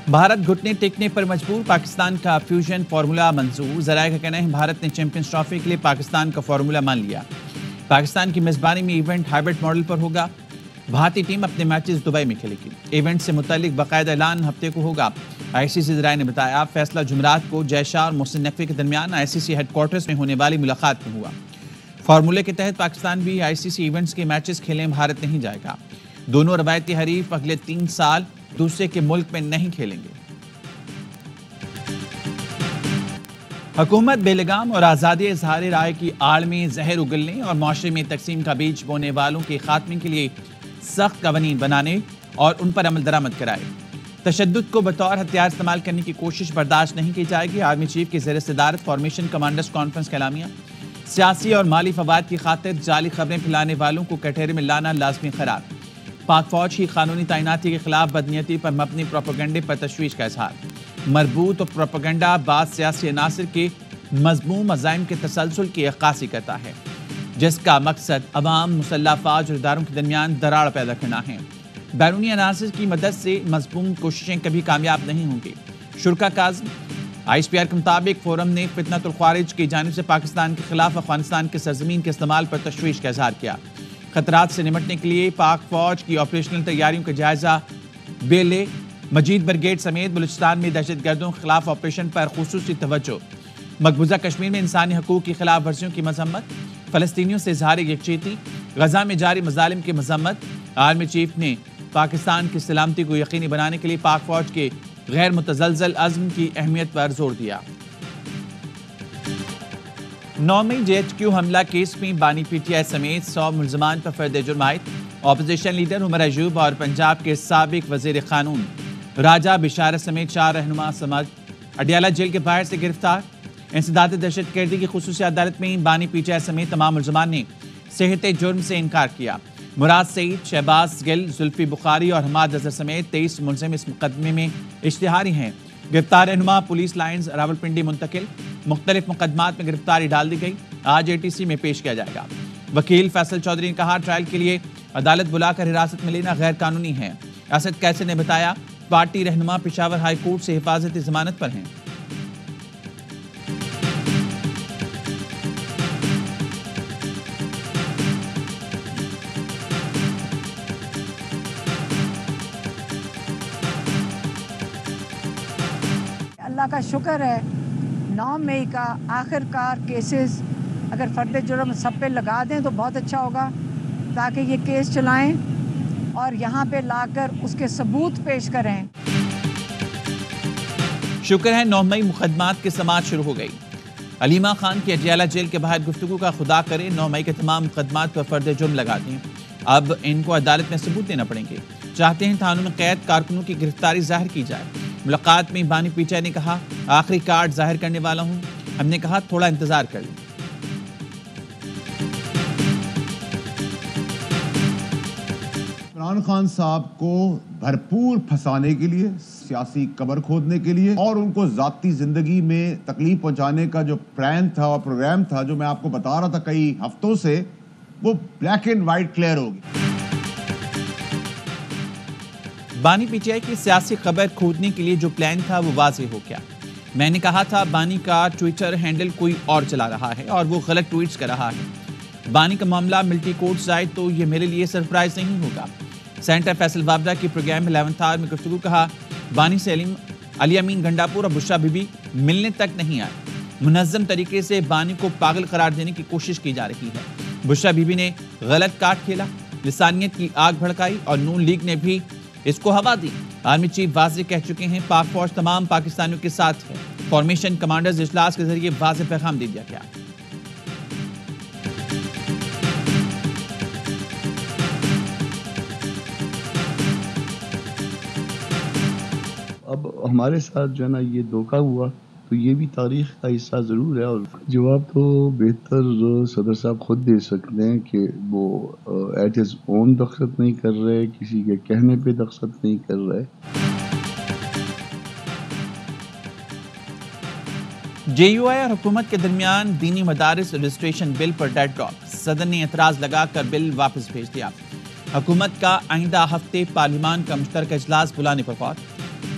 भारत घुटने टेकने पर मजबूर, पाकिस्तान का फ्यूजन फार्मूला मंजूर। ज़राए का कहना है भारत ने चैंपियंस ट्रॉफी के लिए पाकिस्तान का फार्मूला मान लिया। पाकिस्तान की मेज़बानी में इवेंट हाइब्रिड मॉडल पर होगा। भारतीय टीम अपने मैचेस दुबई में खेलेगी। इवेंट से मुतालिक बाकायदा ऐलान हफ्ते को होगा। आईसीसी ज़राए ने बताया फैसला जुमेरात को जयशाह और मोहसिन नकवी के दरमियान आईसीसी हेडक्वार्टर्स में होने वाली मुलाकात में हुआ। फार्मूले के तहत पाकिस्तान भी आईसीसी इवेंट्स के मैचेस खेलने भारत नहीं जाएगा। दोनों रवायती हरीफ अगले 3 साल दूसरे के मुल्क में नहीं खेलेंगे। हुकूमत बेलगाम और आज़ादी इज़हार राय की आड़ में जहर उगलने और माशरे में तकसीम का बीज बोने वालों के खात्मे के लिए सख्त कवानीन बनाने और उन पर अमल दरामद कराए। तशद्दुद को बतौर हथियार इस्तेमाल करने की कोशिश बर्दाश्त नहीं की जाएगी। आर्मी चीफ की ज़ेर सदारत फॉर्मेशन कमांडर्स कॉन्फ्रेंस का एलामिया। सियासी और माली फवाद की खातिर जाली खबरें फैलाने वालों को कटहरे में लाना लाजमी करार। पाक फौज की कानूनी तैनाती के खिलाफ बदनीयती पर मबनी प्रोपेगेंडे पर तशवीश का इजहार। मरबूत और प्रोपेगेंडा बाद सियासी अनासर के मज़मूम मज़ाइम के तसलसल की अक्कासी करता है, जिसका मकसद अवाम, मुसल्लह फ़ौज और इदारों के दरमियान दरार पैदा करना है। बैरूनी अनासर की मदद से मज़मूम कोशिशें कभी कामयाब नहीं होंगी। शुरका काज़म ISPR के मुताबिक फोरम ने फितनतुल ख़वारिज की जानिब से पाकिस्तान के खिलाफ अफगानिस्तान के सरजमीन के इस्तेमाल पर तशवीश का इजहार किया। खतरात से निपटने के लिए पाक फौज की ऑपरेशनल तैयारियों का जायजा। बेले मजीद ब्रिगेड समेत बलूचिस्तान में दहशत गर्दों के खिलाफ ऑपरेशन पर खुसूसी तवज्जो। मकबूजा कश्मीर में इंसानी हकूक़ की खिलाफ वर्जियों की मजम्मत। फ़लस्तीनियों से इज़हार यकजहती। गज़ा में जारी मज़ालिम की मजम्मत। आर्मी चीफ ने पाकिस्तान की सलामती को यकीनी बनाने के लिए पाक फौज के गैर मुतज़लज़ल अज़्म की अहमियत पर जोर दिया। 9 मई JHQ हमला केस में बानी PTI समेत 100 मुल्ज़मान पर फर्द जुर्म आयद। ऑपोजिशन लीडर उमर अयूब और पंजाब के साबिक वज़ीर क़ानून राजा बिशारत समेत 4 रहनुमा समझ अडियाला जेल के बाहर से गिरफ्तार। इंसदाद दहशत गर्दी की खुसूसी अदालत में बानी PTI समेत तमाम मुल्ज़मान ने सेहत जुर्म से इनकार किया। मुराद सईद, शहबाज गिल, जुल्फी बुखारी और हमाद अजहर समेत 23 मुल्ज़िम इस मुकदमे में इश्तिहारी हैं। गिरफ्तार रहनुमा पुलिस लाइन्स रावलपिंडी मुंतकिल। मुख्तलिफ मुकदमात में गिरफ्तारी डाल दी गई। आज ATC में पेश किया जाएगा। वकील फैसल चौधरी ने कहा ट्रायल के लिए अदालत बुलाकर हिरासत में लेना गैर कानूनी है। असद कैसर ने बताया पार्टी रहनुमा पेशावर हाई कोर्ट से हिफाजती जमानत पर हैं। अल्लाह का शुक्र है 9 मई का आखिरकार केसेस अगर फर्द जुर्म सब पे लगा दें तो बहुत अच्छा होगा, ताकि ये केस चलाएं और यहाँ पे लाकर उसके सबूत पेश करें। शुक्र है 9 मई मुकदमात की समाअत शुरू हो गई। अलीमा खान की अडियाला जेल के बाहर गुफ्तगू का खुदा करे 9 मई के तमाम मुकदमात पर फर्द जुर्म लगा दें। अब इनको अदालत में सबूत देना पड़ेंगे। चाहते हैं थानों में कैद कारकुनों की गिरफ्तारी जाहिर की जाए। मुलाकात में बानी PTI ने कहा आखिरी कार्ड जाहिर करने वाला हूं। हमने कहा थोड़ा इंतजार कर लें। इमरान खान साहब को भरपूर फंसाने के लिए, सियासी कबर खोदने के लिए और उनको जाती जिंदगी में तकलीफ पहुंचाने का जो प्लान था और प्रोग्राम था, जो मैं आपको बता रहा था कई हफ्तों से, वो ब्लैक एंड व्हाइट क्लियर होगी। बानी PTI की सियासी खबर खोदने के लिए जो प्लान था वो वाज़ेह हो गया। मैंने कहा था बानी का ट्विटर हैंडल कोई और चला रहा है और वो गलत ट्वीट्स कर रहा है। बानी का मामला मिलिट्री कोर्ट जाए तो ये मेरे लिए सरप्राइज नहीं होगा। सेनेटर फैसल वाबरा की प्रोग्राम में 11th आवर में गुफ्तगू कहा बानी से अली अमीन गंडापुर और बुशरा बीबी मिलने तक नहीं आए। मुनज़्ज़म तरीके से बानी को पागल करार देने की कोशिश की जा रही है। बुशरा बीबी ने गलत कार्ड खेला, लिसानियत की आग भड़काई और नून लीग ने भी इसको हवा दी। आर्मी चीफ वाज़ेह कह चुके हैं पाक फौज तमाम पाकिस्तानियों के साथ है। फॉर्मेशन कमांडर्स इजलास के जरिए वाज़ेह पैगाम दे दिया गया। अब हमारे साथ जो है ना ये धोखा हुआ, तो ये भी तारीख का हिस्सा ज़रूर है। और जवाब तो बेहतर सदर साहब खुद दे सकते हैं कि वो एट हिज ओन दस्तखत नहीं कर रहे, किसी के कहने पे दस्तखत नहीं कर रहे। JUI और हुकूमत के दरमियान दीनी मदारिस रजिस्ट्रेशन बिल पर डेड ड्रॉप। सदन ने एतराज़ लगाकर बिल वापस भेज दिया। हुकूमत का आइंदा हफ्ते पार्लिमान का मुश्तरका इजलास बुलाने पर गौर।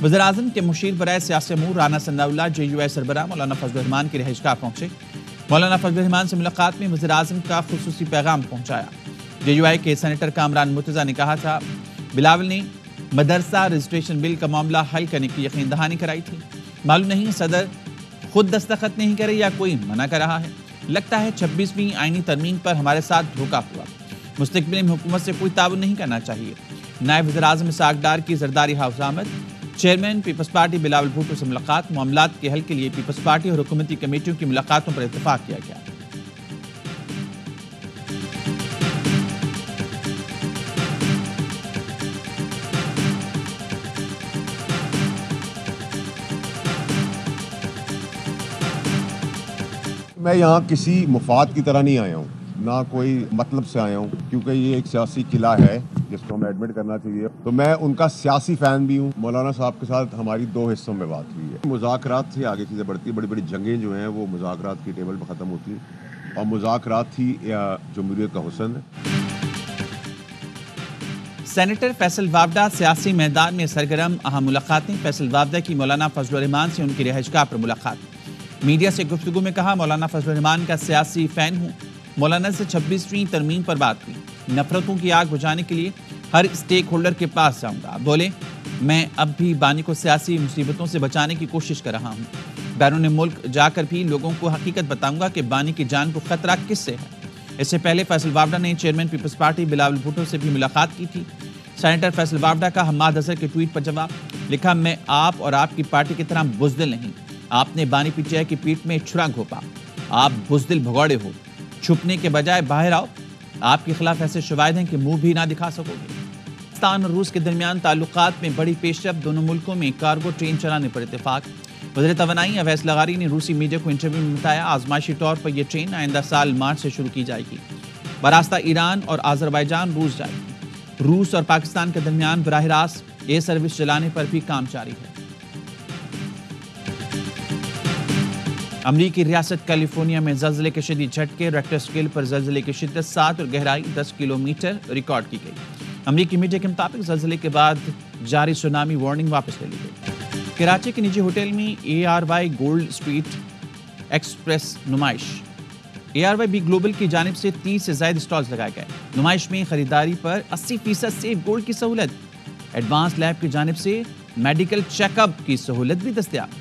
وزیراعظم کے مشیر برائے سیاسی امور رانا ثناء اللہ JUI سربراہ مولانا فضل الرحمان کی رہائشگاہ پہنچے۔ مولانا فضل الرحمان سے ملاقات میں وزیراعظم کا خصوصی پیغام پہنچایا۔ JUI کے سینیٹر کامران مرتضیٰ نے کہا تھا بلاول نے مدرسہ رجسٹریشن بل کا معاملہ حل کرنے کی یقین دہانی کرائی تھی۔ معلوم نہیں صدر خود دستخط نہیں کرے یا کوئی منع کر رہا ہے۔ لگتا ہے 26ویں آئینی ترمیم پر ہمارے ساتھ دھوکہ ہوا۔ مستقبل میں حکومت سے کوئی تعاون نہیں کرنا چاہیے۔ نائب وزیر اعظم اسحاق ڈار کی زرداری ہاؤس آمد۔ Chairman peoples party Bilawal Bhutto سے ملاقات۔ معاملات کے حل کے لیے پیپلز پارٹی اور حکومتی کمیٹیوں کی ملاقاتوں پر اتفاق کیا گیا۔ میں یہاں کسی مفاد کی طرح نہیں آیا ہوں، نہ کوئی مطلب سے آیا ہوں، کیونکہ یہ ایک سیاسی قلعہ ہے جس کو ہمیں ایڈمٹ کرنا چاہیے۔ تو میں ان کا سیاسی فین بھی ہوں۔ مولانا صاحب کے ساتھ ہماری 2 حصوں میں بات ہوئی ہے۔ مذاکرات سے آگے چیزیں بڑھتی ہیں، بڑی بڑی جنگیں جو ہیں وہ مذاکرات کی ٹیبل پہ ختم ہوتی ہیں، اور مذاکرات ہی جمہوریت کا حسن ہے۔ سینیٹر فیصل وابڈا سیاسی میدان میں سرگرم۔ اہم ملاقاتیں۔ فیصل وابڈا کی مولانا فضل الرحمان سے ان کی رہائشگاہ پر ملاقات۔ میڈیا سے گفتگو میں کہا مولانا فضل الرحمان کا سیاسی فین ہوں۔ مولانا سے 26ویں ترمیم پر بات ہوئی۔ نفرتوں کی آگ بجھانے کے لیے ہر اسٹیک ہولڈر کے پاس جاؤں گا۔ بولے میں اب بھی بانی کو سیاسی مصیبتوں سے بچانے کی کوشش کر رہا ہوں۔ بیرون ملک جا کر بھی لوگوں کو حقیقت بتاؤں گا کہ بانی کی جان کو خطرہ کس سے ہے۔ اس سے پہلے فیصل وابڈا نے chairman peoples party Bilawal Bhutto سے بھی ملاقات کی تھی۔ سینیٹر فیصل وابڈا کا حماد اظہر کے ٹویٹ پر جواب۔ لکھا میں آپ اور آپ کی پارٹی کی طرح بزدل نہیں۔ آپ نے بانی پی ٹی آئی کی پیٹھ میں چھڑا گھوپا۔ آپ بزدل بھگوڑے ہو، چھپنے کے بجائے باہر آؤ۔ آپ کے خلاف ایسے شواہد ہیں کہ منہ بھی نہ دکھا سکو گے۔ پاکستان اور روس کے درمیان تعلقات میں بڑی پیش رفت۔ دونوں ملکوں میں کارگو ٹرین چلانے پر اتفاق۔ وزیر توانائی اویس لغاری نے روسی میڈیا کو انٹرویو میں بتایا آزمائشی طور پر یہ ٹرین آئندہ سال مارچ سے شروع کی جائے گی۔ براستہ ایران اور آذربائیجان روس جائے گی۔ روس اور پاکستان کے درمیان براہ راست ایئر سروس چلانے پر بھی کام جاری ہے۔ امریکی ریاست کیلیفورنیا میں زلزلے کے شدید جھٹکے۔ ریکٹر اسکیل پر زلزلے کی شدت 7 اور گہرائی 10 کلومیٹر ریکارڈ کی گئی۔ امریکی میڈیا کے مطابق زلزلے کے بعد جاری سونامی وارننگ واپس لے لی گئی۔ کراچی کے نجی ہوٹل میں ARY گولڈ اسٹریٹ ایکسپریس نمائش۔ ARY گلوبل کی جانب سے 30 سے زائد اسٹالز لگائے گئے۔ نمائش میں خریداری پر 80% سیف گولڈ کی سہولت۔ ایڈوانس لیب کی جانب سے میڈیکل چیک اپ کی سہولت بھی دستیاب۔